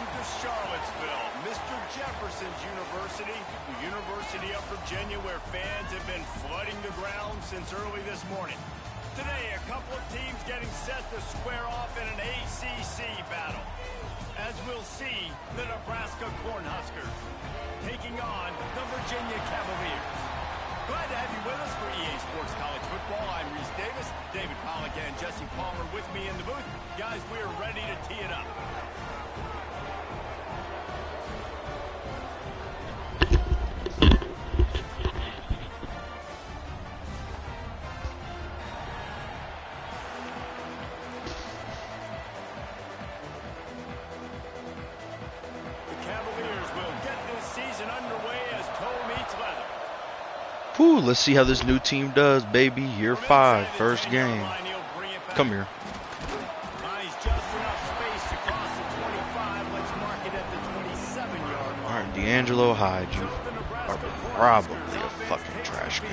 Welcome to Charlottesville, Mr. Jefferson's University, the University of Virginia, where fans have been flooding the ground since early this morning. Today, a couple of teams getting set to square off in an ACC battle. As we'll see, the Nebraska Cornhuskers taking on the Virginia Cavaliers. Glad to have you with us for EA Sports College Football. I'm Reese Davis, David Pollack and Jesse Palmer with me in the booth. Guys, we're ready to tee it up. Whew, let's see how this new team does, baby. Year 5, first game. Come here. Alright, D'Angelo Hyde, you are probably a fucking trash can.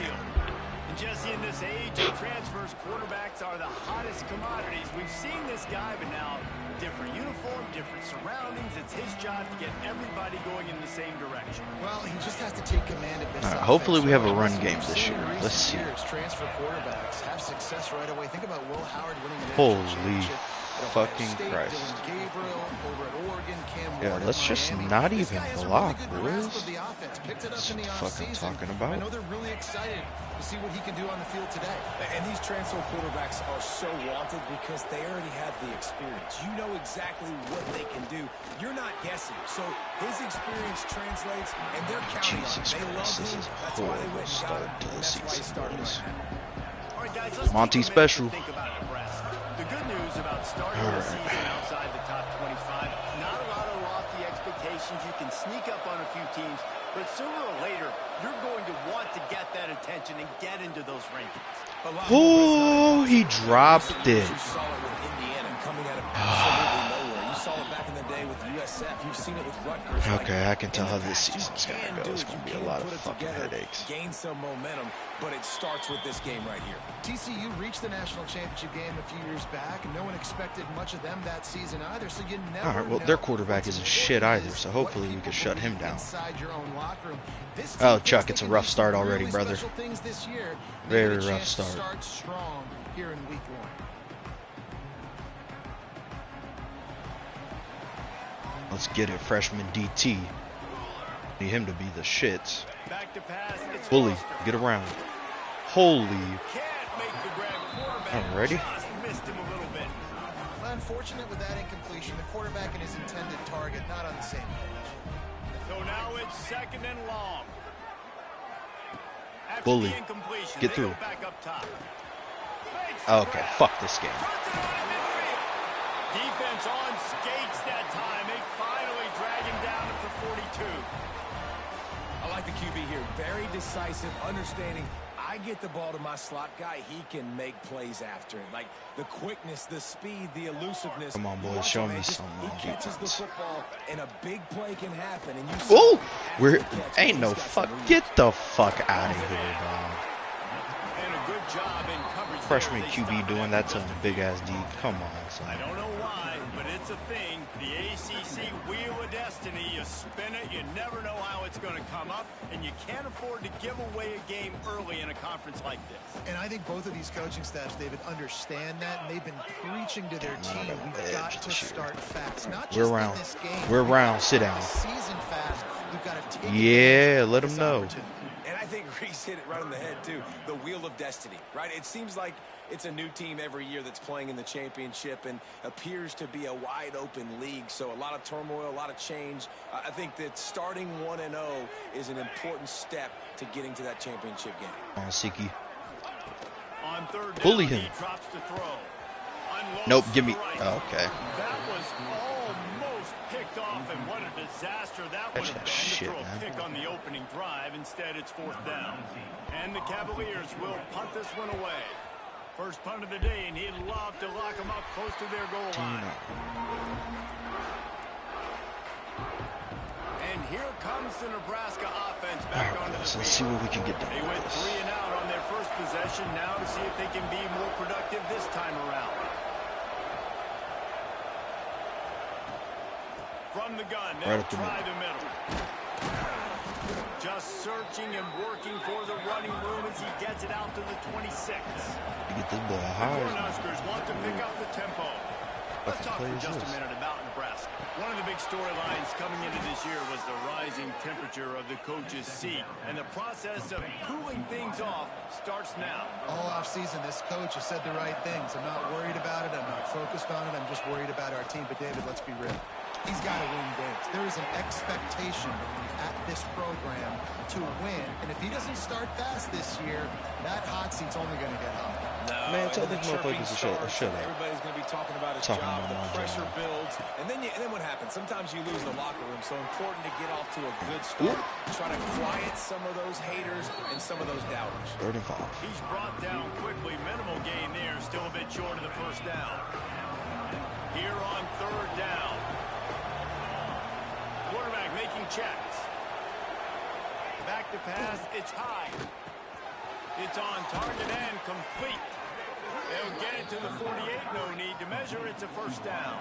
Jesse, in this age of transfers, quarterbacks are the hottest commodities. We've seen this guy, but now different uniform, different surroundings. It's his job to get everybody going in the same direction. Well, he just has to take command of this. All right, hopefully we have a run game this year. Let's see. Transfer quarterbacks have success right away. Think about Will Howard winning the Holy fucking Christ. Yeah, let's just not even block, boys. That's what the fuck I'm talking about. I know they're really excited to see what he can do on the field today. And these transfer quarterbacks are so wanted because they already have the experience. You know exactly what they can do. You're not guessing. So his experience translates, and they're counting on it. They love him. That's why they went and got him. That's why he started right now. All right, guys, let's Monty special. Think about Nebraska. The good news about starting the season outside the top 25, not a lot of lofty expectations. You can sneak up on a few teams, but sooner or later, you're going to want to get that attention and get into those rankings. Oh, he dropped it. You saw it with Indiana coming out of absolutely nowhere. You saw it back in the day with USF. You've seen it with Rutgers. Okay, I can tell how this season's going to go. It's going to be a lot of fucking headaches. Gain some momentum, but it starts with this game right here. TCU reached the national championship game a few years back, and no one expected much of them that season either, so you never All right, well, their quarterback isn't shit either, so hopefully we can shut him down. Oh, Chuck, it's a rough start already, brother. Very rough start. Start strong here in week 1. Let's get it, freshman DT. Need him to be the shits. Bully, get around. Holy. Alrighty. Unfortunate with that incompletion. The quarterback and his intended target not on the same page. So now it's 2nd and long. Bully, get through. Okay, fuck this game. Defense on skates that time. They finally drag him down at the 42. I like the QB here. Very decisive, understanding. I get the ball to my slot guy, he can make plays after it. Like the quickness, the speed, the elusiveness. Come on, boys, show me some He catches the football, and a big play can happen. And you oh, we're ain't no fuck. Get the fuck out of here, dog. And a good job in coverage. Freshman QB doing that to a big ass D. Come on, son. I don't know why, but it's a thing. The ACC Wheel of Destiny. You spin it, you never know how it's going to come up, and you can't afford to give away a game early in a conference like this. And I think both of these coaching staffs, David, understand that, and they've been preaching to their team. We've got to start fast. Not just in this game. We're around. Sit down. Season fast. We've got to take yeah, let them know. And I think Reese hit it right on the head, too. The Wheel of Destiny, right? It seems like it's a new team every year that's playing in the championship and appears to be a wide-open league. So a lot of turmoil, a lot of change. I think that starting 1-0 is an important step to getting to that championship game. On Siki. On 3rd down, bully him. He drops to throw. Nope, give me. Right. Oh, okay. That was almost picked off, and what a disaster that would have been to throw a pick on the opening drive. Instead, it's 4th down. And the Cavaliers will punt this one away. First punt of the day, and he'd love to lock them up close to their goal line. And here comes the Nebraska offense back onto the field. Let's see what we can get done. They went 3 and out on their first possession. Now to see if they can be more productive this time around. From the gun, Right they'll up the try the middle. Just searching and working for the running room as he gets it out to the 26. You get this boy The high. Cornhuskers want to pick up the tempo. Let's talk for just a minute about Nebraska. One of the big storylines coming into this year was the rising temperature of the coach's seat, and the process of cooling things off starts now. All offseason, this coach has said the right things. I'm not worried about it. I'm not focused on it. I'm just worried about our team. But, David, let's be real. He's got to win games. There is an expectation at this program to win. And if he doesn't start fast this year, that hot seat's only going to get hot. No, Man, tell these motherfuckers to shut up. Everybody's going to be talking about his job. The pressure builds. And then what happens? Sometimes you lose the locker room. So important to get off to a good start. Try to quiet some of those haters and some of those doubters. 35. He's brought down quickly. Minimal gain there. Still a bit short of the first down. Here on third down. Quarterback making checks. Back to pass. It's high. It's on target and complete. They'll get it to the 48. No need to measure. It's a first down.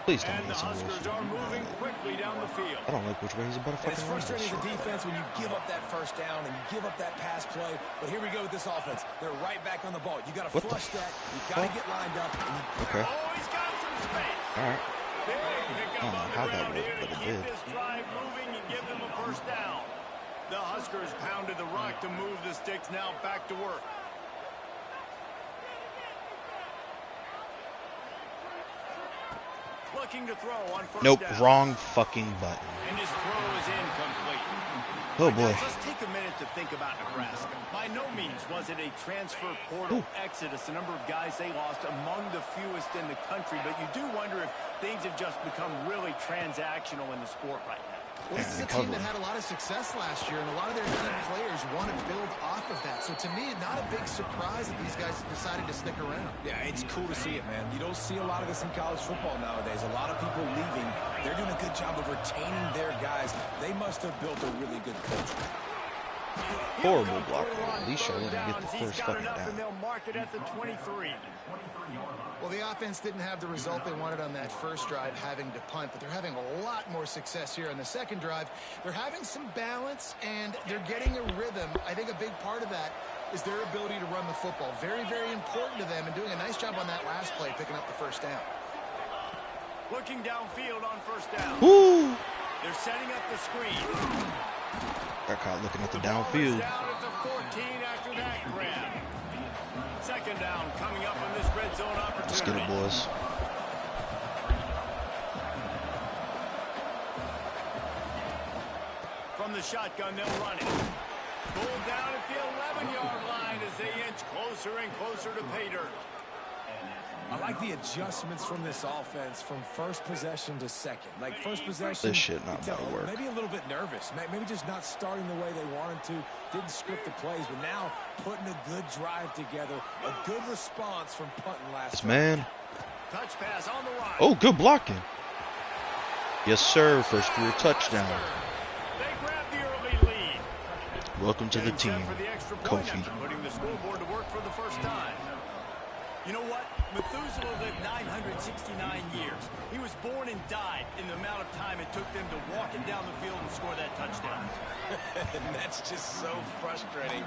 Please don't And the miss him. Huskers are moving quickly down the field. I don't like which way he's about to And it's fucking run this frustrating shit. as a defense when you give up that first down and you give up that pass play. But here we go with this offense. They're right back on the ball. You got to flush that. You got to get lined up. Okay. Oh, he's got some space. All right. Big pickup on the how that ground worked, here to but it keep did. this drive moving and give them a first down. The Huskers pounded the rock to move the sticks. Now back to work. Looking to throw on first Nope, down. wrong fucking button. And his throw is incomplete. Oh boy. Let's take a minute to think about Nebraska. By no means was it a transfer portal exodus, the number of guys they lost among the fewest in the country, but you do wonder if things have just become really transactional in the sport right now. Well, this is a team that had a lot of success last year, and a lot of their key players want to build off of that. So to me, not a big surprise that these guys decided to stick around. Yeah, it's cool to see it, man. You don't see a lot of this in college football nowadays. A lot of people leaving. They're doing a good job of retaining their guys. They must have built a really good culture. Horrible blocker. At least you're going to get the first fucking down. And they'll mark it at the 23. Well, the offense didn't have the result they wanted on that first drive, having to punt, but they're having a lot more success here on the second drive. They're having some balance, and they're getting a rhythm. I think a big part of that is their ability to run the football. Very, very important to them, and doing a nice job on that last play, picking up the first down. Looking downfield on first down. Woo! They're setting up the screen. Got caught looking at the Ball is downfield. down at the 14 after that grab. Second down coming up on this red zone opportunity. Let's get it, boys. From the shotgun, they'll run it. Goal down at the 11-yard line as they inch closer and closer to pay dirt. I like the adjustments from this offense from first possession to second. Like first possession, This shit not gonna work. maybe a little bit nervous. Maybe just not starting the way they wanted to. Didn't script the plays, but now putting a good drive together. A good response from punting last Man. Touch pass on the line. Oh, good blocking. Yes, sir. First career touchdown. They grab the early lead. Welcome to the Getting set team, for the extra point Kofi. after putting the scoreboard to work for the first time. You know what? Methuselah lived 969 years. He was born and died in the amount of time it took them to walk it down the field and score that touchdown. And that's just so frustrating.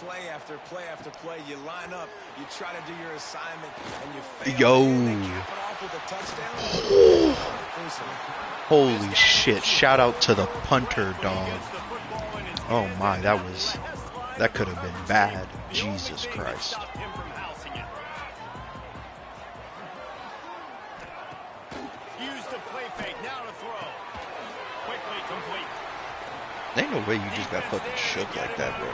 Play after play after play. You line up, you try to do your assignment, and you fail. Yo. And they cap it off with a touchdown. Holy shit. Shout out to the punter, dog. Oh my, that could have been bad. Jesus Christ. Ain't no way you just got fucking shook like that, bro.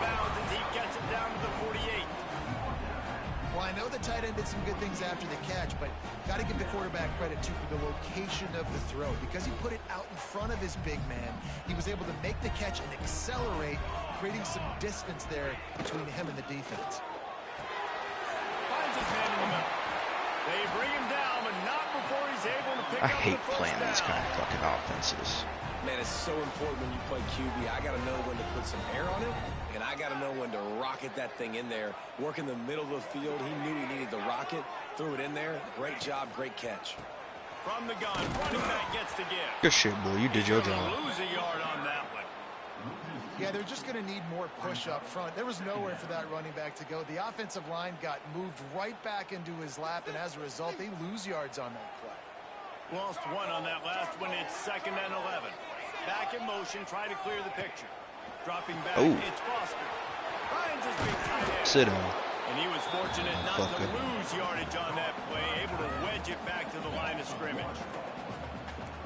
Well, I know the tight end did some good things after the catch, but got to give the quarterback credit, too, for the location of the throw. Because he put it out in front of his big man, he was able to make the catch and accelerate, creating some distance there between him and the defense. Finds his man in the middle. They bring him down, but not before he's able to pick I up hate the first playing down. these kind of fucking offenses. Man, it's so important when you play QB. I got to know when to put some air on it, and I got to know when to rocket that thing in there. Work in the middle of the field. He knew he needed to rocket, threw it in there. Great job, great catch. From the gun, running back gets the give. Good shit, boy. You did your job. Lose a yard on that one. Yeah, they're just going to need more push up front. There was nowhere for that running back to go. The offensive line got moved right back into his lap, and as a result, they lose yards on that play. Lost one on that last one. It's 2nd and 11. Back in motion, try to clear the picture. Dropping back, it's Foster. Finds his big tight end. Sit down. And he was fortunate not to lose yardage on that play, able to wedge it back to the line of scrimmage.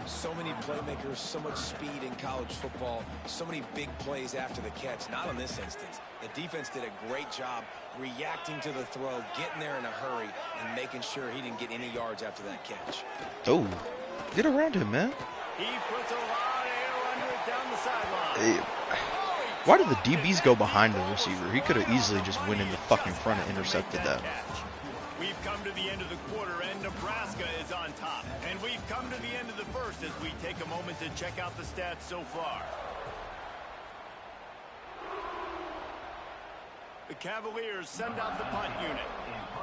So many playmakers, so much speed in college football, so many big plays after the catch. Not in this instance. The defense did a great job reacting to the throw, getting there in a hurry, and making sure he didn't get any yards after that catch. Oh, get around him, man. He puts a lot of air under it down the sideline. Hey. Why did the DBs go behind the receiver? He could have easily just went in the fucking front and intercepted that. We've come to the end of the quarter, and Nebraska is on top. And we've come to the end of the first as we take a moment to check out the stats so far. The Cavaliers send out the punt unit.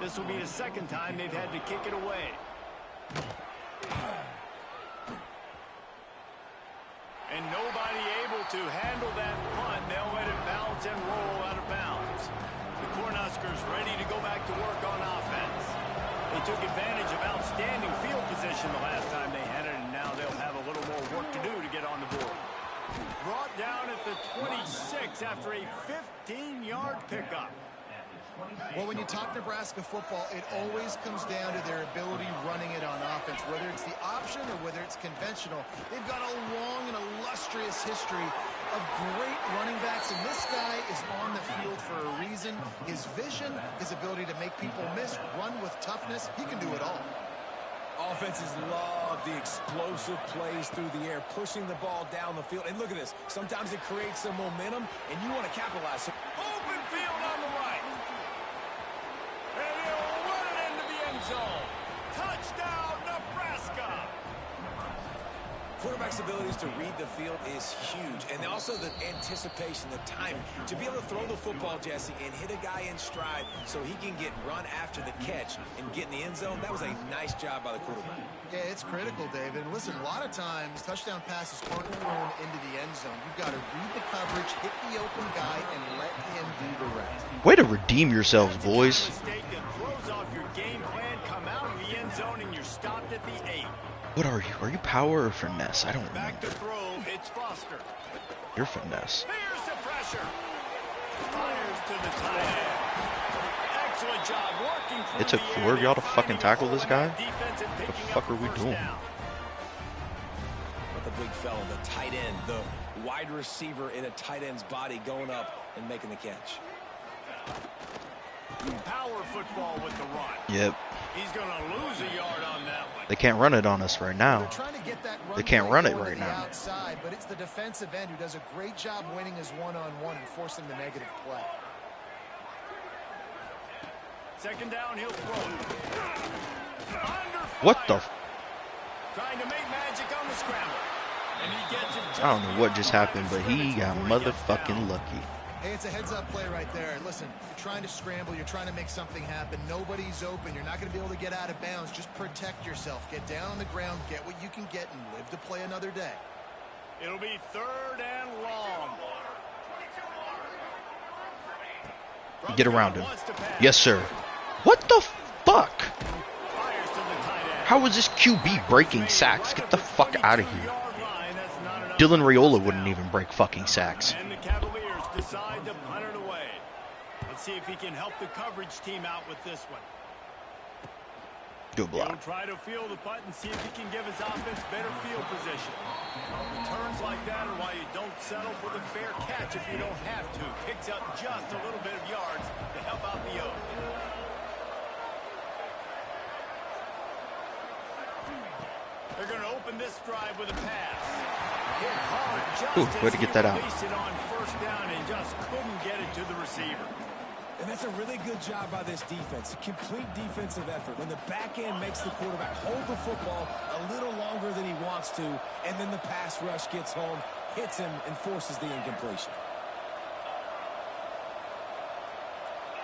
This will be the 2nd time they've had to kick it away. And nobody able to handle that punt. They'll let it bounce and roll out of bounds. The Cornhuskers ready to go back to work on offense. They took advantage of outstanding field position the last time they had it, and now they'll have a little more work to do to get on the board. Brought down at the 26 after a 15-yard pickup. Well, when you talk Nebraska football, it always comes down to their ability running it on offense. Whether it's the option or whether it's conventional, they've got a long and illustrious history of great running backs, and this guy is on the field for a reason. His vision, his ability to make people miss, run with toughness, he can do it all. Offenses love the explosive plays through the air, pushing the ball down the field. And look at this. Sometimes it creates some momentum, and you want to capitalize. Open field on the right. And he'll run it into the end zone. Touchdown, Nebraska. Quarterback's abilities to read the field is huge. And also the anticipation, the time to be able to throw the football, Jesse, and hit a guy in stride so he can get run after the catch and get in the end zone. That was a nice job by the quarterback. Yeah, it's critical, David. And listen, a lot of times touchdown passes aren't thrown into the end zone. You've got to read the coverage, hit the open guy, and let him do the rest. Way to redeem yourselves, boys. Mistake that throws off your game plan, come out in the end zone, and you're stopped at the 8. What are you? Are you power or finesse? I don't Back to remember. throw, it's Foster. You're finesse. Here's the pressure. Fires to the tight end. Excellent job working through It took the 4 of air, y'all to fucking tackle this guy? defense and What the picking fuck up are we first doing? down. But the big fella, the tight end, the wide receiver in a tight end's body going up and making the catch. Power football with the run. Yep. He's going to lose a yard on that one. They can't run it on us right now. They're trying to get that run They can't play run it going to right the now. outside, but it's the defensive end who does a great job winning his one-on-one and forcing the negative play. 2nd down, he'll throw it. Under What fire. the? Trying to make magic on the scramble. And he gets it just I don't know what just beyond the happened, line but of he scrimmage got before he gets motherfucking down. lucky. Hey, it's a heads-up play right there. Listen, you're trying to scramble. You're trying to make something happen. Nobody's open. You're not going to be able to get out of bounds. Just protect yourself. Get down on the ground. Get what you can get and live to play another day. It'll be 3rd and long. Get around him. Wants to pass. Yes, sir. What the fuck? Fires to the tight end. How is this QB breaking sacks? Get the fuck out of here. 22-yard line. That's not enough. Dylan Raiola wouldn't even break fucking sacks. And the Cavaliers decide to punt it away. Let's see if he can help the coverage team out with this one. Good He'll block. try to field the punt and see if he can give his offense better field position. Returns like that are why you don't settle for the fair catch if you don't have to. Picks up just a little bit of yards to help out the O. They're going to open this drive with a pass. Hit hard just Ooh, way as to he get that out. released it on 1st down and just couldn't get it to the receiver. And that's a really good job by this defense. A complete defensive effort. When the back end makes the quarterback hold the football a little longer than he wants to, and then the pass rush gets home, hits him, and forces the incompletion.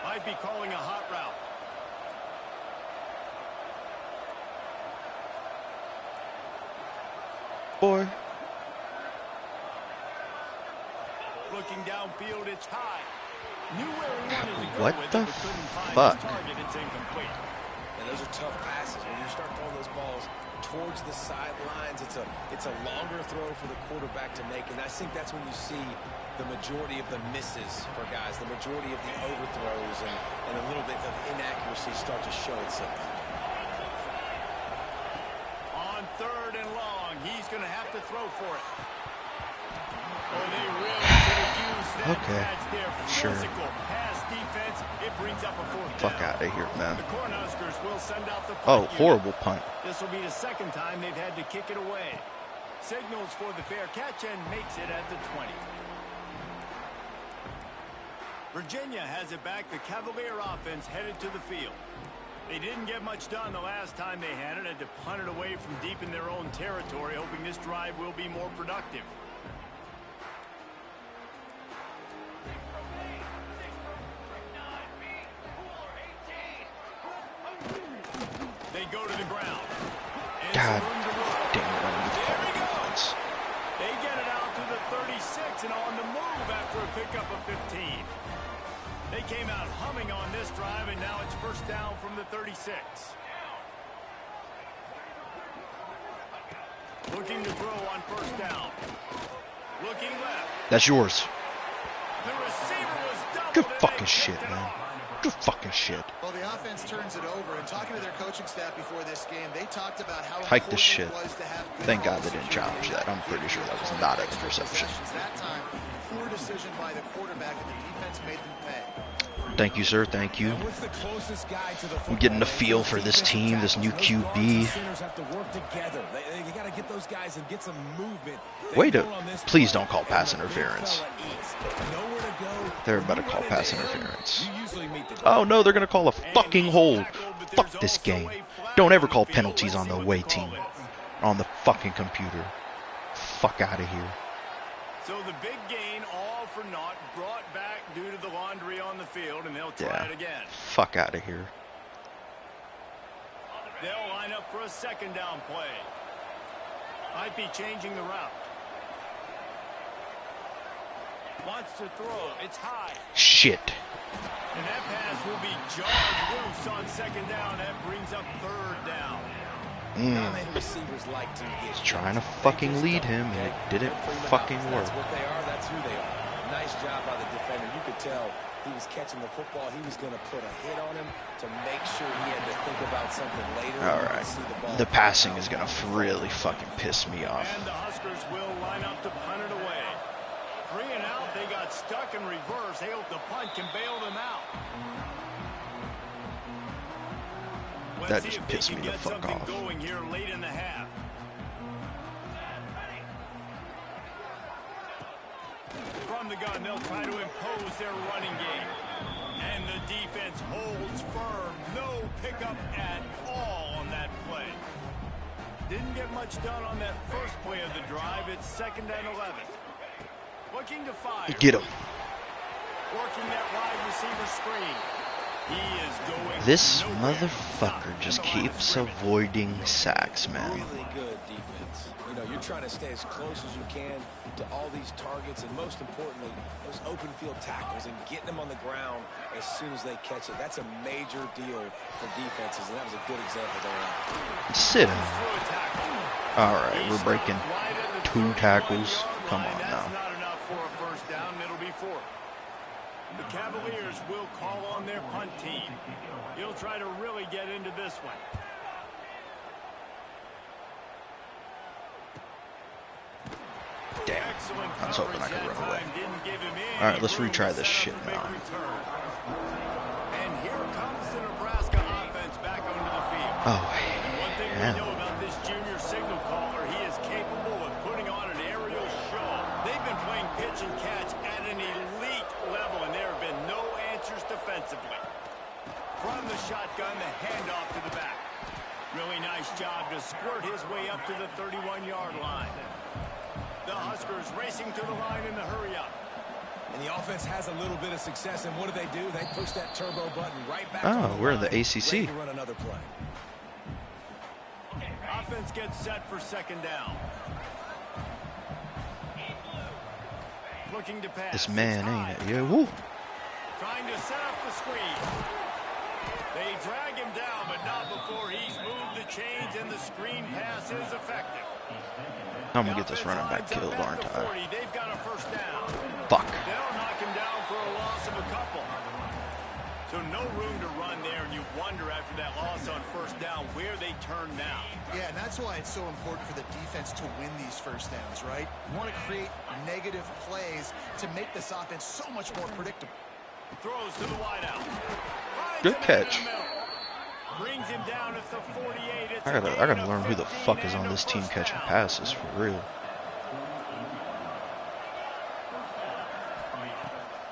Might be calling a hot route. boy. Looking downfield, it's high. Knew where he wanted to go What with the it, but couldn't find fuck? his target. It's incomplete. And those are tough passes. When you start throwing those balls towards the sidelines, it's a longer throw for the quarterback to make. And I think that's when you see the majority of the misses for guys, the majority of the overthrows and a little bit of inaccuracy start to show itself. On 3rd and long, he's going to have to throw for it. Oh, they really could have used that catch there. Sure. Physical pass defense. It brings up a 4th Fuck down. out of here, man. The Cornhuskers will send out the Oh, punt unit. horrible punt. This will be the 2nd time they've had to kick it away. Signals for the fair catch and makes it at the 20. Virginia has it back. The Cavalier offense headed to the field. They didn't get much done the last time they had to punt it away from deep in their own territory, hoping this drive will be more productive. They go to the ground. And God some room to run. damn it, I need to call the defense. They get it out to the 36 and on the move after a pickup of 15. They came out humming on this drive, and now it's 1st down from the 36. Looking to throw on 1st down. Looking left. That's yours. The receiver was doubled. Good and they fucking picked shit, it man. off. Good fucking shit. Well, the offense turns it over, and talking to their coaching staff before this game, they talked about how Hike this shit. important it was to have good Thank God ball they didn't security. challenge that. I'm pretty sure that was not an interception. That time, poor decision by the quarterback, and the defense made them pay. Thank you, sir. Thank you. What's the closest guy to the I'm getting a feel for this team, this new QB. Centers have to work together. They got to get those guys and get some movement. Wait a, please don't call pass interference. They're about to call pass interference. Oh no, they're gonna call a fucking hold. Fuck this game. Don't ever call penalties on the away team. On the fucking computer. Fuck out of here. So the big gain, all for naught, brought back due to the laundry on the field, and they'll try it again. Fuck out of here. They'll line up for a 2nd down play. Might be changing the route. Wants to throw. It's high. Shit. And that pass will be jarred loose on 2nd down. That brings up 3rd down. Receivers like to get Trying to fucking lead him, and it didn't fucking work. That's what they are. That's who they are. Nice job by the defender. You could tell he was catching the football. He was going to put a hit on him to make sure he had to think about something later. All right. The passing is going to really fucking piss me off. And the Huskers will line up to punt it away. 3 and out. They got stuck in reverse. They hope the punt can bail them out. That just pissed me the fuck off. Going here late in the half. From the gun, they'll try to impose their running game. And the defense holds firm. No pickup at all on that play. Didn't get much done on that first play of the drive. It's 2nd and 11. Looking to fire. Get him. Working that wide receiver screen. He is going This nowhere. motherfucker just keeps avoiding sacks, man. Really good defense. You know, you're trying to stay as close as you can to all these targets, and most importantly, those open field tackles and getting them on the ground as soon as they catch it. That's a major deal for defenses, and that was a good example there. Sit him. All right, we're breaking 2 tackles. Come on now. That's not enough for a 1st down. It'll be 4th. The Cavaliers will call on their punt team. He'll try to really get into this one. Damn. Excellent I was hoping I coverage could that run away. time. Didn't give him in. All right, let's He retry will this set shit up a big now. return. And here comes the Nebraska offense back onto the field. Oh, And one thing yeah. we know about this junior signal caller, he is capable of putting on an aerial show. They've been playing pitch and catch at an elite level, and there have been no answers defensively. From the shotgun, the handoff to the back. Really nice job to squirt his way up to the 31-yard line. The Huskers racing to the line in the hurry-up. And the offense has a little bit of success, and what do? They push that turbo button right back. Oh, we're in the line, ACC. ready to run another play. Offense gets set for 2nd down. Looking to pass. This man ain't it? Yeah, woo. Trying to set up the screen. They drag him down, but not before he's moved the chains, and the screen pass is effective. I'm gonna get this running back killed, aren't I? They've got a first down. Fuck. They'll knock him down for a loss of a couple. So no room to run there, and you wonder after that loss on first down where they turn now. Yeah, and that's why it's so important for the defense to win these first downs, right? You want to create negative plays to make this offense so much more predictable. Throws to the wideout. Good catch. Brings him down at the 48. I gotta learn who the fuck is on this team catching passes for real.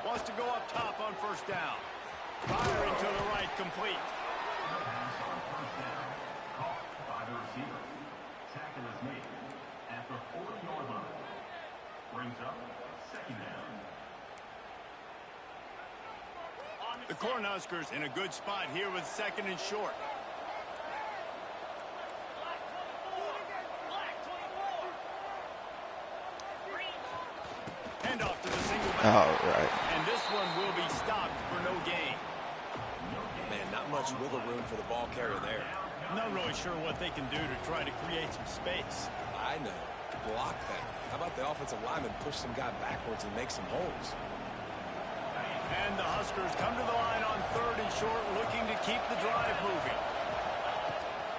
Wants to go up top on first down. Firing to the right, complete. Tackle is made at the 40-yard line. Brings up second down. The Cornhuskers in a good spot here with second and short. Hand off to the single back. Oh, right. And this one will be stopped for no gain. Man, not much wiggle room for the ball carrier there. Not really sure what they can do to try to create some space. I know. Block that. How about the offensive lineman push some guy backwards and make some holes? And the Huskers come to the line on third and short, looking to keep the drive moving.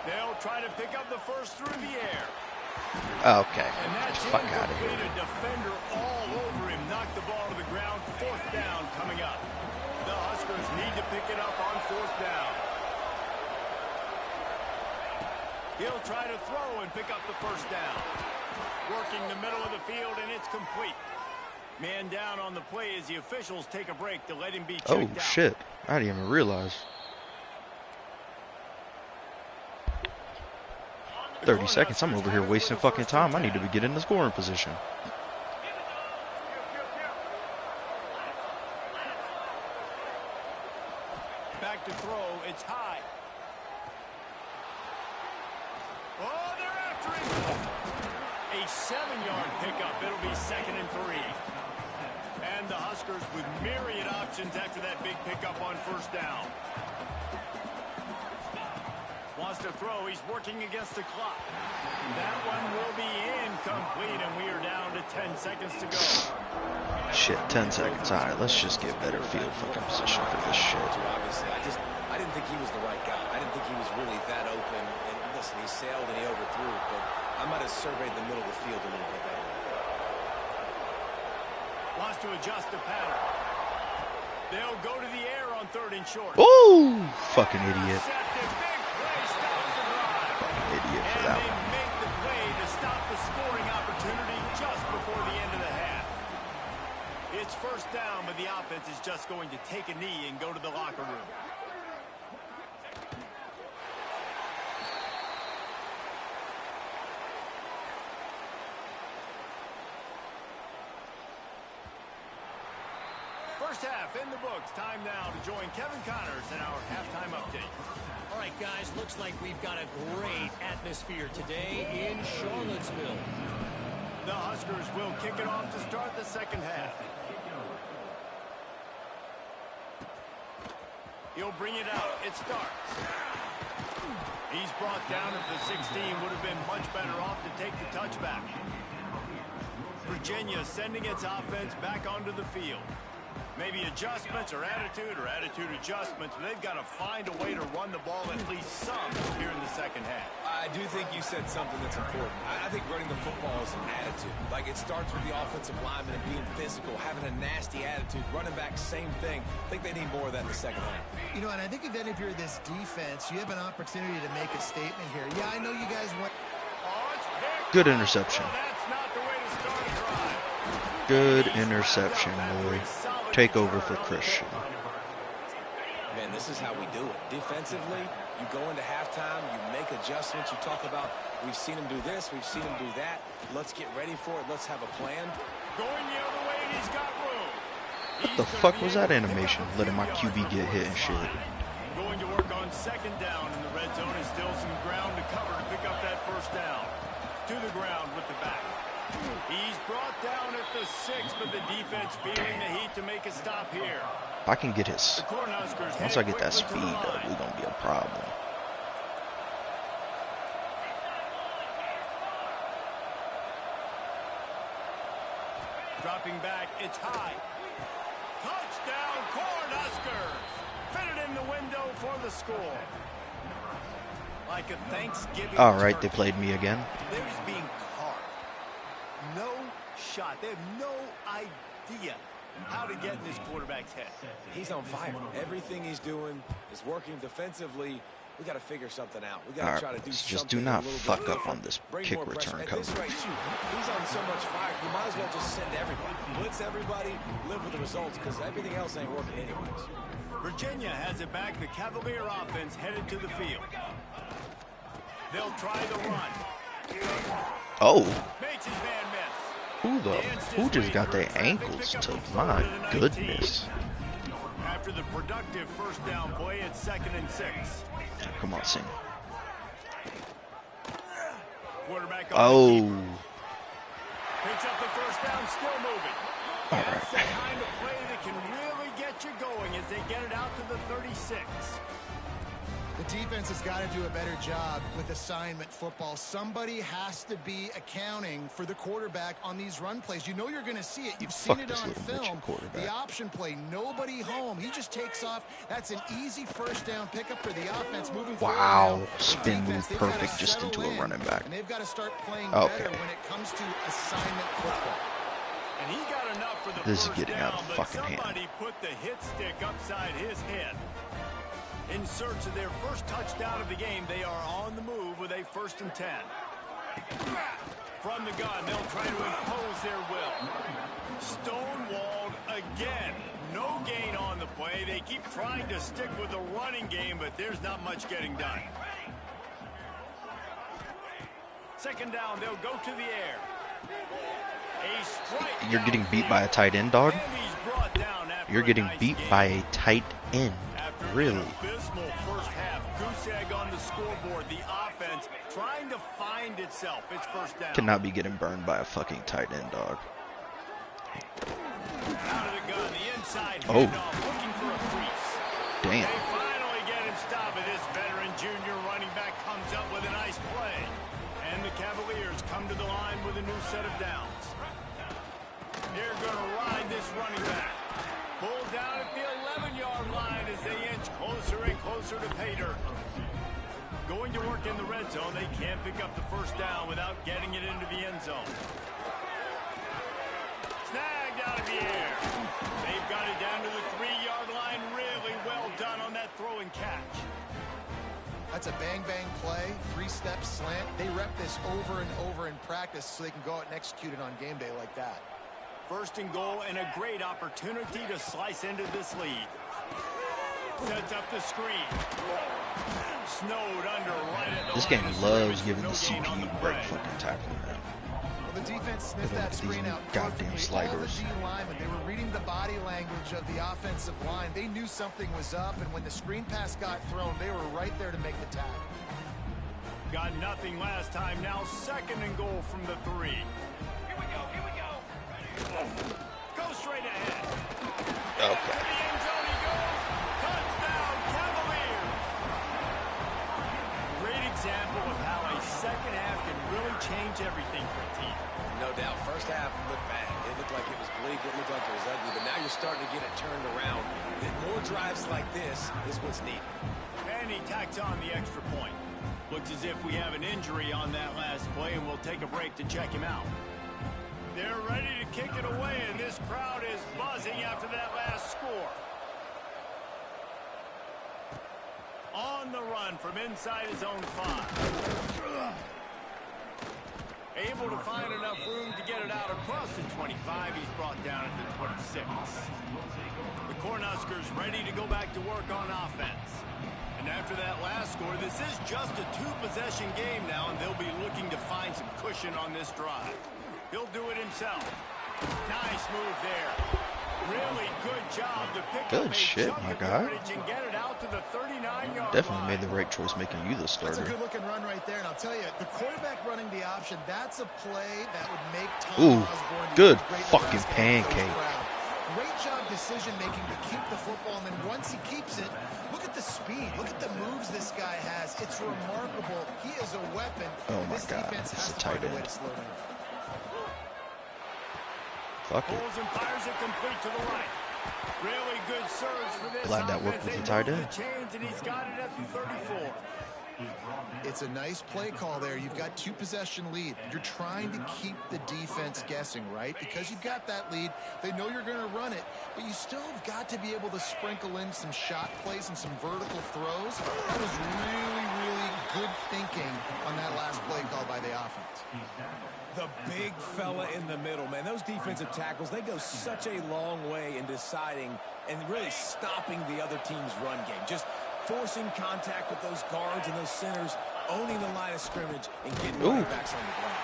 They'll try to pick up the first through the air. Okay. And that's Fuck out of here. a defender all over him. Knocked the ball to the ground. Fourth down coming up. The Huskers need to pick it up on fourth down. He'll try to throw and pick up the first down. Working the middle of the field, and it's complete. Man down on the play as the officials take a break to let him be checked out. Oh, shit. I didn't even realize. 30 seconds. I'm over here wasting fucking time. I need to be getting in the scoring position. Back to throw. It's high. Oh, they're after him. A 7-yard pickup. It'll be second and 3. And the Huskers with myriad options after that big pickup on first down. Wants to throw. He's working against the clock. That one will be incomplete, and we are down to 10 seconds to go. Shit, 10 seconds. Alright, let's just get better field fucking position for this shit. Obviously, I didn't think he was the right guy. I didn't think he was really that open. And listen, he sailed and he overthrew it, but I might have surveyed the middle of the field a little bit better. Wants to adjust the pattern. They'll go to the air on third and short. Ooh, fucking idiot. Idiot for that And they one. make the play to stop the scoring opportunity just before the end of the half. It's first down, but the offense is just going to take a knee and go to the locker room. First half in the books. Time now to join Kevin Connors in our halftime update. All right, guys, looks like we've got a great atmosphere today in Charlottesville. The Huskers will kick it off to start the second half. He'll bring it out. It starts. He's brought down at the 16. Would have been much better off to take the touchback. Virginia sending its offense back onto the field. Maybe adjustments or attitude adjustments, but they've got to find a way to run the ball at least some here in the second half. I do think you said something that's important. I think running the football is an attitude. Like, it starts with the offensive lineman and being physical, having a nasty attitude. Running back, same thing. I think they need more of that in the second half. You know, and I think if any of you're this defense, you have an opportunity to make a statement here. Yeah, I know you guys want... Oh, it's picked. Good interception. Well, that's not the way to start a drive. Good interception, boy. Take over for Christian. Man, this is how we do it. Defensively, you go into halftime, you make adjustments, you talk about, we've seen him do this, we've seen him do that. Let's get ready for it. Let's have a plan. Going the other way, and he's got room. What the fuck was that animation? Letting my QB get hit and shit. Going to work on second down in the red zone, is still some ground to cover to pick up that first down. To the ground with the back. He's brought down at the 6, but the defense feeling the heat to make a stop here. If I can get his, once I get that speed up, we're gonna be a problem. Dropping back, it's high. Touchdown, Cornhuskers! Fitted in the window for the score. Like a Thanksgiving All right, turkey. they played me again. They're just being carved. No shot. They have no idea how to get in this quarterback's head. He's on fire. Everything he's doing is working defensively. We got to figure something out. We got All to try to right, do just something do not a little fuck bit up on different. this Bring kick more pressure. return At this coverage. rate, shoot, he's on so much fire. You might as well just send everybody. Blitz everybody, live with the results, because everything else ain't working anyways. Virginia has it back. The Cavalier offense headed to the field. They'll try the run. Oh, Makes his man miss. who just got their ankles to? My goodness. After the productive first down play, it's 2nd and 6. Come on, Sing. Quarterback on Oh, the keeper. Picks up the first down, still moving. all That's the right. kind of play that can really get you going as they get it out to the 36. The defense has got to do a better job with assignment football. Somebody has to be accounting for the quarterback on these run plays. You know you're going to see it. You've seen Fuck it this on little film. bitchin' quarterback. The option play, nobody home. He just takes off. That's an easy first down pickup for the offense moving Wow, forward. spin move They've gotta perfect just into a settle in, running back. And they've got to start playing Okay. better when it comes to assignment football. And he got enough for the This is first getting down, out of but fucking hand. somebody put the hit stick upside his head. In search of their first touchdown of the game, they are on the move with a 1st and 10. From the gun, they'll try to impose their will. Stonewalled again. No gain on the play. They keep trying to stick with the running game, but there's not much getting done. 2nd down, they'll go to the air. A strike. You're getting beat by a tight end, dog? And he's brought down after You're a getting nice beat game. by a tight end. After Really? an abysmal first half, goose egg on the scoreboard. The offense trying to find itself. It's 1st down. Cannot be getting burned by a fucking tight end, dog. Out of the gun, the inside Oh. handoff, looking for a crease. Damn. They finally get him stopped, but this veteran junior running back comes up with a nice play. And the Cavaliers come to the line with a new set of downs. They're going to ride this running back. Pulled down at the 11-yard line as they inch closer and closer to pay dirt. Going to work in the red zone, they can't pick up the first down without getting it into the end zone. Snagged out of the air. They've got it down to the 3-yard line. Really well done on that throw and catch. That's a bang-bang play, 3-step slant. They rep this over and over in practice so they can go out and execute it on game day like that. 1st and goal and a great opportunity to slice into this lead. Sets up the screen. Snowed under right at the This line game of loves scrimmage. giving No the gain on the CPU play. break fucking tackling, man. Well, the defense sniffed Look at that these screen out goddamn perfectly. All the sliders. D linemen, they were reading the body language of the offensive line. They knew something was up, and when the screen pass got thrown, they were right there to make the tackle. Got nothing last time. Now 2nd and goal from the 3. Here we go. Go straight ahead. To Okay. the end zone he goes. Touchdown, Cavaliers. Great example of how a second half can really change everything for a team. No doubt. First half looked bad. It looked like it was bleak. It looked like it was ugly. But now you're starting to get it turned around. And more drives like this is what's needed. And he tacks on the extra point. Looks as if we have an injury on that last play, and we'll take a break to check him out. They're ready to kick it away, and this crowd is buzzing after that last score. On the run from inside his own 5. Able to find enough room to get it out across the 25. He's brought down at the 26. The Cornhuskers ready to go back to work on offense. And after that last score, this is just a 2-possession game now, and they'll be looking to find some cushion on this drive. He'll do it himself. Nice move there. Really good job to pick Good up shit, a chunk my of guy. yardage and get it out to the 39-yard Definitely line. made the right choice making you the That's a starter. good-looking run right there. And I'll tell you, the quarterback running the option, that's a play that would make Tom Ooh, Osborne the good great fucking Nebraska head coach pancake. proud. Great job decision-making to keep the football, and then once he keeps it, look at the speed. Look at the moves this guy has. It's remarkable. He is a weapon. Oh my This God, defense this has is a to find tight a way end. to slow down. Fuck it. Pulls and fires it complete to the right. Really good surge for this Glad that worked offense. with the They tight move end. the chains, and he's got it at the 34. It's a nice play call there. You've got 2-possession lead. You're trying to keep the defense guessing, right? Because you've got that lead, they know you're going to run it, but you still have got to be able to sprinkle in some shot plays and some vertical throws. That was really, really good thinking on that last play call by the offense. The big fella in the middle, man. Those defensive tackles, they go such a long way in deciding and really stopping the other team's run game. Just forcing contact with those guards and those centers, owning the line of scrimmage, and getting running backs on the ground.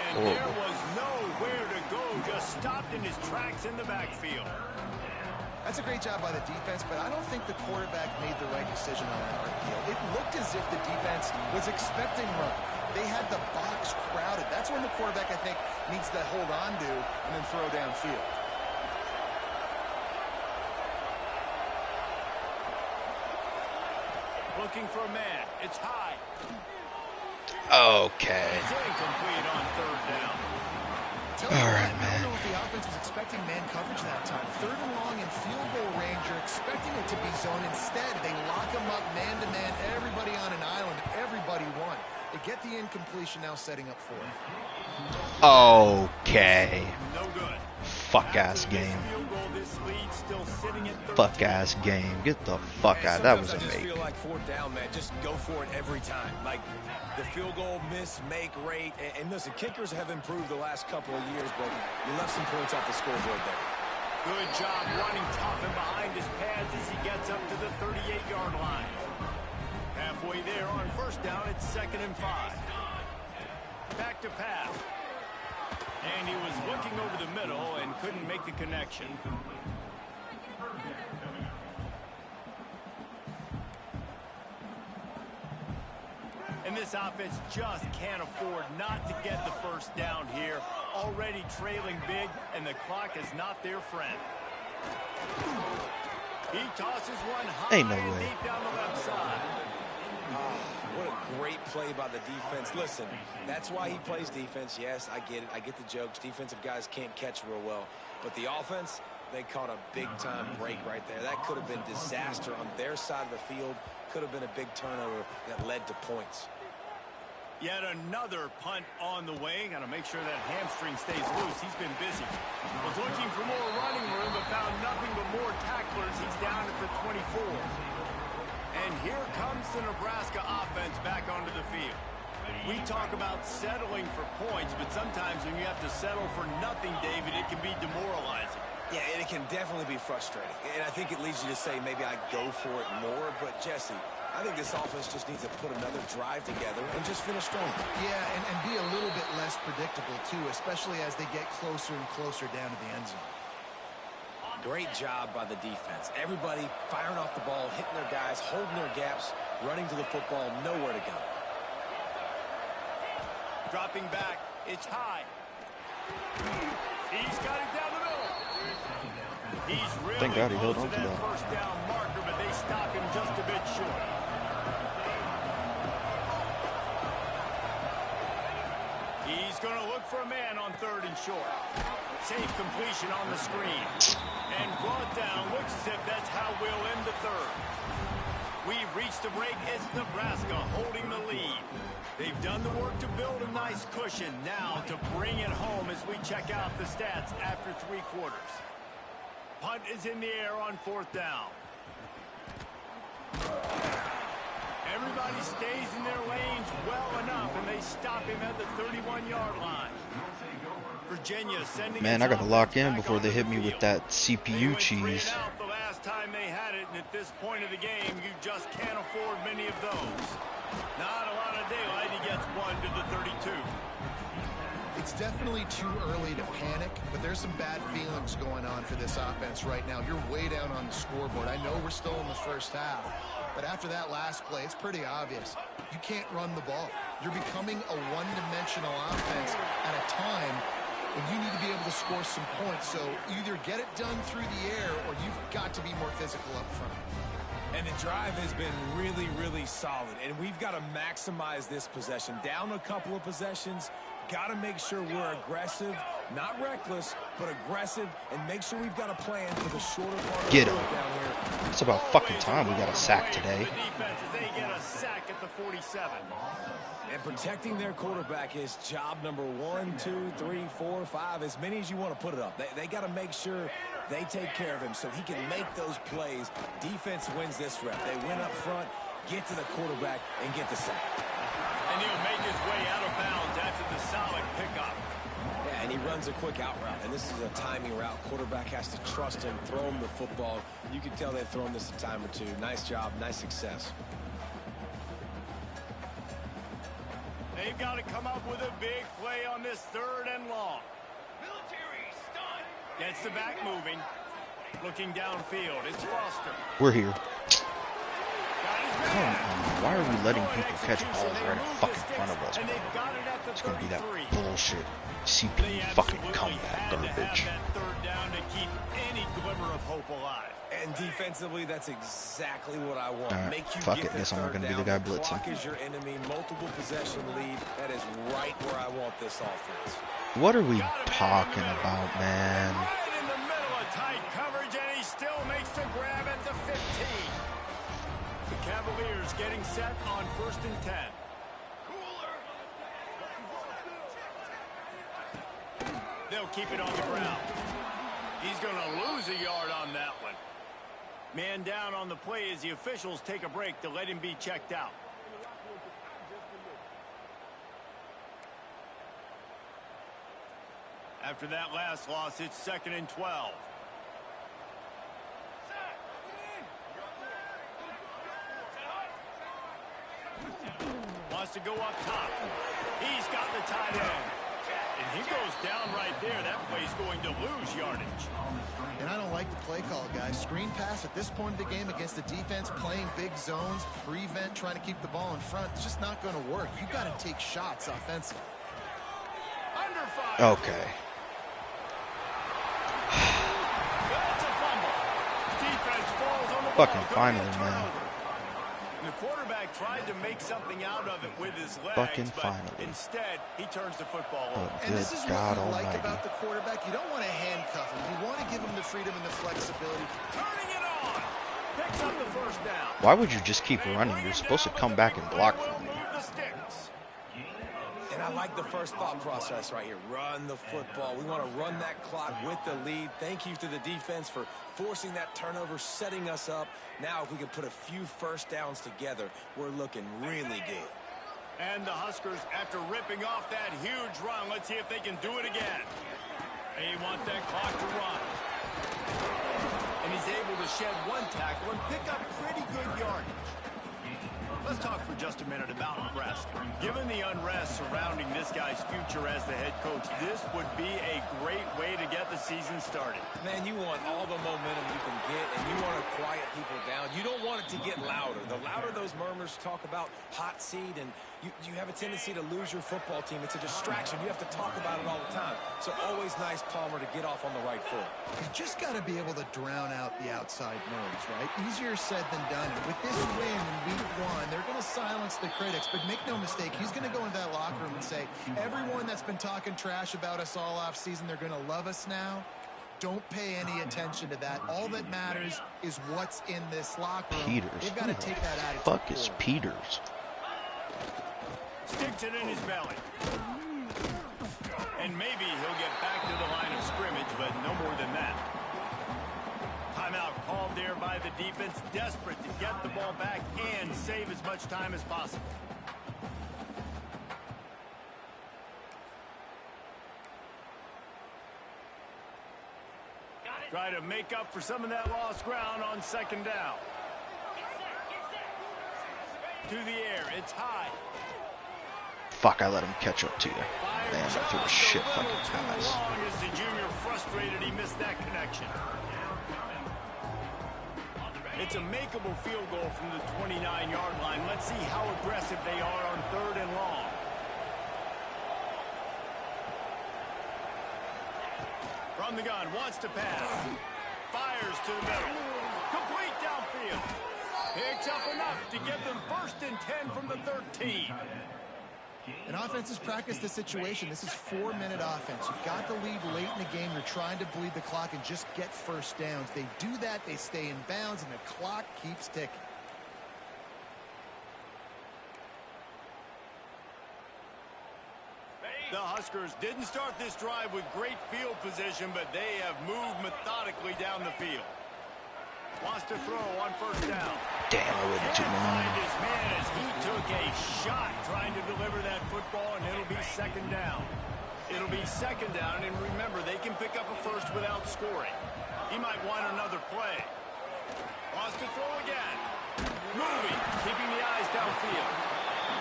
And there was nowhere to go, just stopped in his tracks in the backfield. That's a great job by the defense, but I don't think the quarterback made the right decision on that RPO. It looked as if the defense was expecting run. They had the box crowded. That's when the quarterback, I think, needs to hold on to and then throw downfield. Looking for a man. It's high. Okay. It's incomplete on third down. All right, I man. don't know if the offense was expecting man coverage that time. Third and long in field goal range. You're expecting it to be zone. Instead, they lock them up man-to-man. Everybody on an island. Everybody won. They get the incompletion, now setting up fourth. Okay. No good. Fuck-ass game. Fuck-ass game. Get the fuck out. That was a I just mate. feel like fourth down, man. Just go for it every time. Like the field goal miss, make rate. And listen, kickers have improved the last couple of years, but you left some points off the scoreboard there. Good job running tough and behind his pads as he gets up to the 38-yard line. Halfway there on first down, it's 2nd and 5. Back to pass. And he was looking over the middle and couldn't make the connection. And this offense just can't afford not to get the first down here. Already trailing big, and the clock is not their friend. He tosses one high Ain't no and way. deep down the left side. What a great play by the defense. Listen, that's why he plays defense. Yes, I get it. I get the jokes. Defensive guys can't catch real well. But the offense, they caught a big-time break right there. That could have been disaster on their side of the field. Could have been a big turnover that led to points. Yet another punt on the way. Got to make sure that hamstring stays loose. He's been busy. Was looking for more running room, but found nothing but more tacklers. He's down at the 24. And here comes the Nebraska offense back onto the field. We talk about settling for points, but sometimes when you have to settle for nothing, David, it can be demoralizing. Yeah, and it can definitely be frustrating. And I think it leads you to say maybe I go for it more. But, Jesse, I think this offense just needs to put another drive together and just finish strong. Yeah, and be a little bit less predictable, too, especially as they get closer and closer down to the end zone. Great job by the defense. Everybody firing off the ball, hitting their guys, holding their gaps, running to the football, nowhere to go. Dropping back, it's high. He's got it down the middle. He's really Thank God he held close on to to that that. first down marker, but they stop him just a bit short. He's going to look for a man on 3rd and short. Safe completion on the screen. And brought down. Looks as if that's how we'll end the 3rd. We've reached the break. It's Nebraska holding the lead. They've done the work to build a nice cushion. Now to bring it home as we check out the stats after 3 quarters. Punt is in the air on 4th down. Everybody stays in their lanes well enough, and they stop him at the 31-yard line. Virginia sending Man, I its gotta lock in offense before back they onto hit the me with field. that They CPU went 3 cheese. and out the last time they had it, and at this point of the game, you just can't afford many of those. Not a lot of daylight. He gets 1 to the 32. It's It's definitely too early to panic, but there's some bad feelings going on for this offense right now. You're way down on the scoreboard. I know we're still in the first half, but after that last play, it's pretty obvious. You can't run the ball. You're becoming a one-dimensional offense at a time when you need to be able to score some points. So either get it done through the air or you've got to be more physical up front. And the drive has been really, really solid. And we've got to maximize this possession. Down a couple of possessions, got to make sure we're aggressive, not reckless, but aggressive, and make sure we've got a plan for the shorter part of the field down here. It's about fucking time we got a sack today. They get a sack at the 47. And protecting their quarterback is job number 1, 2, 3, 4, 5, as many as you want to put it up. They got to make sure they take care of him so he can make those plays. Defense wins this rep. They win up front, get to the quarterback, and get the sack. And he'll make his way out of bounds after the solid pickup. Yeah, and he runs a quick out route, and this is a timing route. Quarterback has to trust him, throw him the football. You can tell they've thrown this a time or two. Nice job, nice success. They've got to come up with a big play on this 3rd and long. Gets the back moving. Looking downfield. It's Foster. We're here. Come on. Why are we letting people catch balls right in fucking front of us? It's going to be that bullshit CP fucking comeback garbage. And defensively, that's exactly what I want. Right, make you fuck get it. Guess I'm not third going to be the down. guy blitzing. Clock is your enemy. Multiple possession lead. That is right where I want this offense. What are we talking about, man? Right in the middle of tight coverage, and he still makes the grab at the 15. The Cavaliers getting set on 1st and 10. They'll keep it on the ground. He's going to lose a yard on that one. Man down on the play as the officials take a break to let him be checked out. After that last loss, it's 2nd and 12. Wants to go up top. He's got the tight end. And he goes down right there. That play's going to lose yardage. And I don't like the play call, guys. Screen pass at this point of the game against the defense playing big zones, prevent, trying to keep the ball in front. It's just not going to work. You've got to take shots offensively. Under fire. Okay. That's a fumble. Defense falls on the ball. Fucking finally, man. The quarterback tried to make something out of it with his legs, Fucking but finally. instead he turns the football over. And this is God what you like almighty. about the quarterback. You don't want to handcuff him. You want to give him the freedom and the flexibility. Turning it on. Picks up the 1st down. Why would you just keep running? You're supposed to come back and block for me. Move the sticks. And I like the first thought process right here. Run the football. We want to run that clock with the lead. Thank you to the defense for forcing that turnover, setting us up. Now if we can put a few first downs together, we're looking really good. And the Huskers, after ripping off that huge run, let's see if they can do it again. They want that clock to run. And he's able to shed one tackle and pick up pretty good yardage. Let's talk for just a minute about Nebraska. Given the unrest surrounding this guy's future as the head coach, this would be a great way to get the season started. Man, you want all the momentum you can get, and you want to quiet people down. You don't want it to get louder. The louder those murmurs talk about hot seat, and you have a tendency to lose your football team. It's a distraction. You have to talk about it all the time. So always nice, Palmer, to get off on the right foot. You just got to be able to drown out the outside noise, right? Easier said than done. And with this win in week 1, they're going to silence the critics. But make no mistake, he's going to go into that locker room and say, everyone that's been talking trash about us all off season, they're going to love us now. Don't pay any attention to that. All that matters is what's in this locker room. Peters. They've got to take that attitude. Fuck is forward. Peters? Sticks it in his belly. And maybe he'll get back to the line of scrimmage, but no more than that. Timeout called there by the defense, desperate to get the ball back and save as much time as possible. Try to make up for some of that lost ground on 2nd down. To the air, it's high. Fuck, I let him catch up to you. Man, I threw a shit fucking pass. As the junior frustrated, he missed that connection. It's a makeable field goal from the 29-yard line. Let's see how aggressive they are on 3rd and long. From the gun, wants to pass. Fires to the middle. Complete downfield. Picks up enough to give them 1st and 10 from the 13. And offenses practice the situation. This is 4-minute offense. You've got the lead late in the game. You're trying to bleed the clock and just get first downs. They do that, they stay in bounds, and the clock keeps ticking. The Huskers didn't start this drive with great field position, but they have moved methodically down the field. Wants to throw on 1st down. Damn, I waited too long. His man as he took a shot trying to deliver that football, and it'll be 2nd down. It'll be 2nd down, and remember, they can pick up a 1st without scoring. He might want another play. Wants to throw again. Moving, keeping the eyes downfield.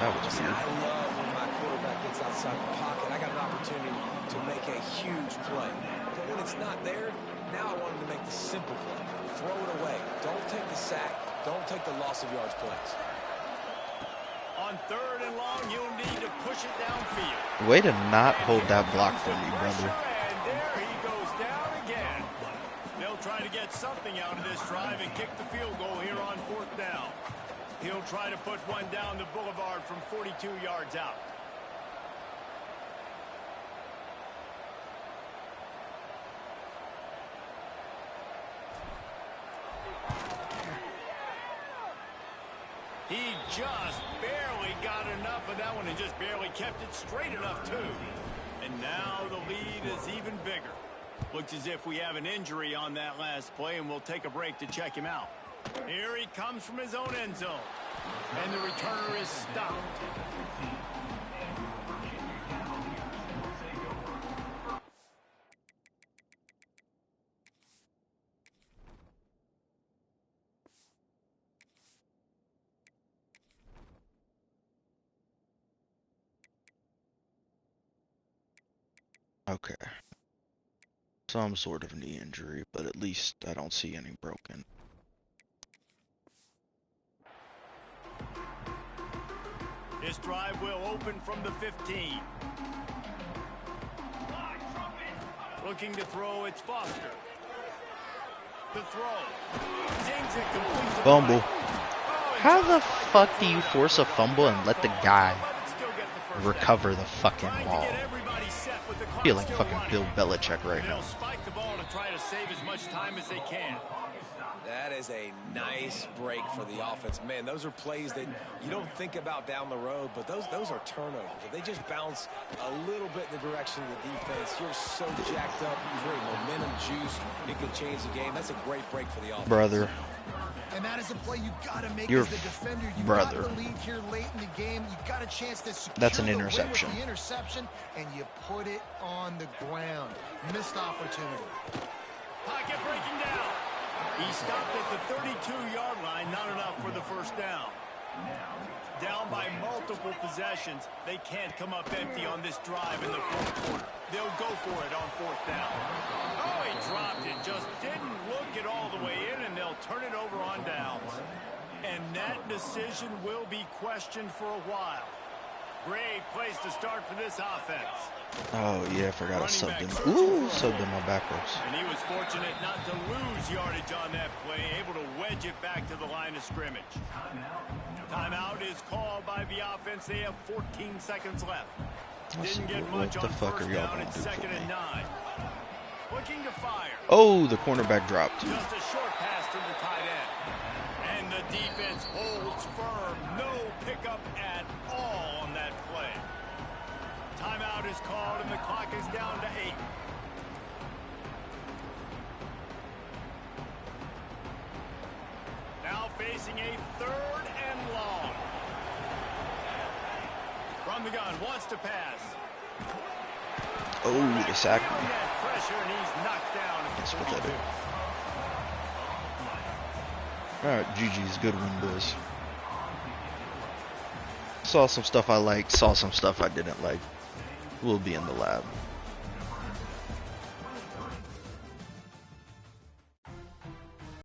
That was weird. I love when my quarterback gets outside the pocket. I got an opportunity to make a huge play. But when it's not there, now I want him to make the simple play. Throw it away. Don't take the sack. Don't take the loss of yards plays. On 3rd and long, you'll need to push it downfield. Way to not hold that block for me, brother. And there he goes down again. They'll try to get something out of this drive and kick the field goal here on 4th down. He'll try to put one down the boulevard from 42 yards out. He just barely got enough of that one and just barely kept it straight enough, too. And now the lead is even bigger. Looks as if we have an injury on that last play, and we'll take a break to check him out. Here he comes from his own end zone. And the returner is stopped. Okay. Some sort of knee injury, but at least I don't see any broken. This drive will open from the 15. Looking to throw, it's Foster. The throw. Zings it complete. Fumble. How the fuck do you force a fumble and let the guy recover the fucking ball? I feel like fucking Bill Belichick right now. They'll spike the ball to try to save as much time as they can. That is a nice break for the offense. Man, those are plays that you don't think about down the road, but those are turnovers. If they just bounce a little bit in the direction of the defense, you're so jacked up, you're very momentum juice, it can change the game. That's a great break for the offense. Brother. And that is a play you got to make Your as the defender. You brother. got the lead here late in the game. You got a chance to secure That's an the win interception. with the interception, and you put it on the ground. Missed opportunity. Pocket breaking down. He stopped at the 32-yard line, not enough for the 1st down. Down by multiple possessions, they can't come up empty on this drive in the 4th quarter. They'll go for it on 4th down. Oh, he dropped it, just didn't look it all the way in, and they'll turn it over on downs. And that decision will be questioned for a while. Great place to start for this offense. Oh, yeah, I forgot I subbed him. Ooh, subbed him on backwards. And he was fortunate not to lose yardage on that play, able to wedge it back to the line of scrimmage. Timeout is called by the offense. They have 14 seconds left. Didn't get much on 1st down. It's 2nd and 9. Looking to fire. Oh, the cornerback dropped. Just a short pass to the tight end. And the defense holds firm. No pickup at all on that play. Timeout is called, and the clock is down to 8. Now facing a 3rd and long. From the gun, wants to pass. Oh, they sacked me. Pressure, and he's knocked down. That's pathetic. Alright, GG's, good win, boys. Saw some stuff I liked, saw some stuff I didn't like. We'll be in the lab.